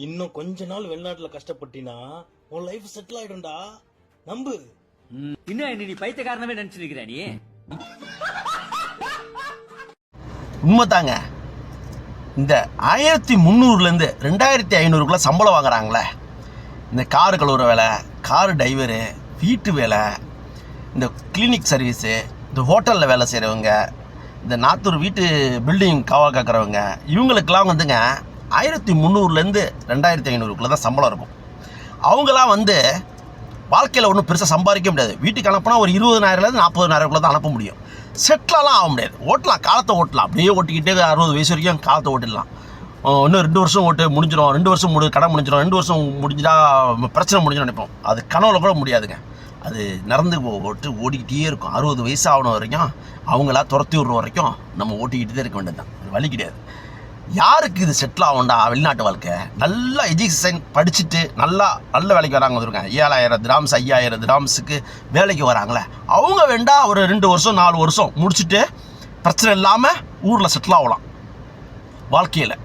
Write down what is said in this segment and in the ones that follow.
இன்னும் கொஞ்ச நாள் வெளிநாட்டுல கஷ்டப்பட்டினா உன் லைஃப் செட்டில் ஆயிடும்டா. நம்பு. இன்னும் என்ன நீ பைத்தியக்காரனவே நினைச்சிருக்கிற நீ? உண்மைதாங்க. இந்த 1300லேருந்து 2500க்குள்ள சம்பளம் வாங்குறாங்களே, இந்த காரு கழுவுற வேலை, காரு டிரைவரு, வீட்டு வேலை, இந்த கிளினிக் சர்வீஸு, இந்த ஹோட்டலில் வேலை செய்கிறவங்க, இந்த நாத்தூர் வீட்டு பில்டிங் காவல் காக்கிறவங்க, இவங்களுக்கெல்லாம் வந்துங்க 1300லேருந்து 2500க்குள்ளே தான் சம்பளம் இருக்கும். அவங்களாம் வந்து வாழ்க்கையில் ஒன்றும் பெருசாக சம்பாதிக்க முடியாது. வீட்டுக்கு அனுப்புனா ஒரு 20,000லேருந்து 40,000க்குள்ளே தான் அனுப்ப முடியும். செட்டிலெலாம் ஆக முடியாது. ஓட்டலாம், காலத்தை ஓட்டலாம், அப்படியே ஓட்டிக்கிட்டே 60 வயசு வரைக்கும் காலத்தை ஓட்டிடலாம். இன்னும் 2 வருஷம் ஓட்டு முடிஞ்சிடும், 2 வருஷம் கடை முடிஞ்சிடும், 2 வருஷம் முடிஞ்சிட்டா பிரச்சனை முடிஞ்சுன்னு நினைப்போம். அது கனவுல கூட முடியாதுங்க. அது நடந்து ஓடிக்கிட்டே இருக்கும். 60 வயசு ஆகணும் வரைக்கும், அவங்களா துரத்தி விடுற வரைக்கும் நம்ம ஓட்டிக்கிட்டு தான் இருக்க வேண்டியது தான். வழி கிடையாது. யாருக்கு இது செட்டில் ஆகும்டா வெளிநாட்டு வாழ்க்கை? நல்லா எஜுகேஷன் படிச்சுட்டு நல்ல வேலைக்கு வராங்க வந்துருங்க. 7,000 திராம்ஸ் 5,000 திராம்ஸுக்கு வேலைக்கு வராங்களே, அவங்க வேண்டா ஒரு 2 வருஷம் 4 வருஷம் முடிச்சுட்டு பிரச்சனை இல்லாமல் ஊரில் செட்டில் ஆகலாம். வாழ்க்கையில்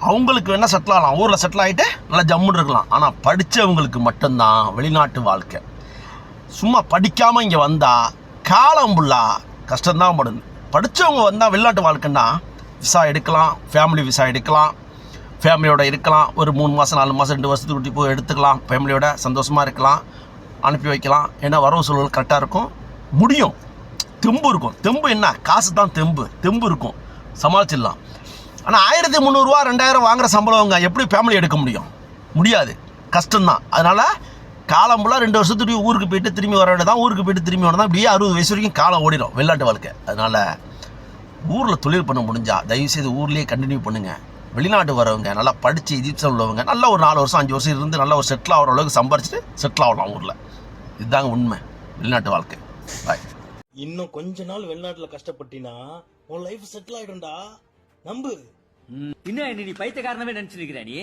அவங்களுக்கு வேணால் செட்டில் ஆகலாம், ஊரில் செட்டில் ஆகிட்டு நல்லா ஜம்முன்னு இருக்கலாம். ஆனால் படித்தவங்களுக்கு மட்டும்தான் வெளிநாட்டு வாழ்க்கை. சும்மா படிக்காமல் இங்கே வந்தால் காலம் ஃபுல்லாக கஷ்டம்தான் படுது. படித்தவங்க வந்தால் வெளிநாட்டு வாழ்க்கைன்னா விசா எடுக்கலாம், ஃபேமிலி விசா எடுக்கலாம், ஃபேமிலியோட இருக்கலாம், ஒரு 3 மாதம் 4 மாதம் 2 வருஷத்துக்கு விட்டு போய் எடுத்துக்கலாம், ஃபேமிலியோட சந்தோஷமாக இருக்கலாம், அனுப்பி வைக்கலாம். ஏன்னா வரவு சூழல் கரெக்டாக இருக்கும், முடியும், தெம்பு இருக்கும். தெம்பு என்ன, காசு தான் தெம்பு இருக்கும், சமாளிச்சிடலாம். ஆனால் 1300 2000 வாங்குகிற சம்பளவங்க எப்படி ஃபேமிலி எடுக்க முடியாது, கஷ்டம்தான். அதனால் காலம் ஃபுல்லாக 2 வருஷத்துக்கு ஊருக்கு போயிட்டு திரும்பி வர வேண்டியதான். ஊருக்கு போயிட்டு திரும்பி வரதான் இப்படியே 60 வயசு வரைக்கும் காலம் ஓடிடும் வெளிநாட்டு வாழ்க்கை. அதனால் ஊரில் தொழில் பண்ண முடிஞ்சால் தயவுசெய்து ஊர்லேயே கண்டினியூ பண்ணுங்கள். வெளிநாட்டு வரவங்க நல்லா படித்து எஜிப்ஷன் உள்ளவங்க நல்லா ஒரு 4 வருஷம் 5 வருஷம் இருந்து நல்லா ஒரு செட்டில் ஆகிற அளவுக்கு சம்பாரிச்சுட்டு செட்டில் ஆகலாம் ஊரில். இதுதாங்க உண்மை வெளிநாட்டு வாழ்க்கை. பாய். இன்னும் கொஞ்ச நாள் வெளிநாட்டுல கஷ்டப்பட்டினா உன் லைஃப் செட்டில் ஆயிடும்டா. நம்பு. இன்னும் என்ன நீ பைத்தியக்காரனவே நினைச்சிருக்கிற நீ?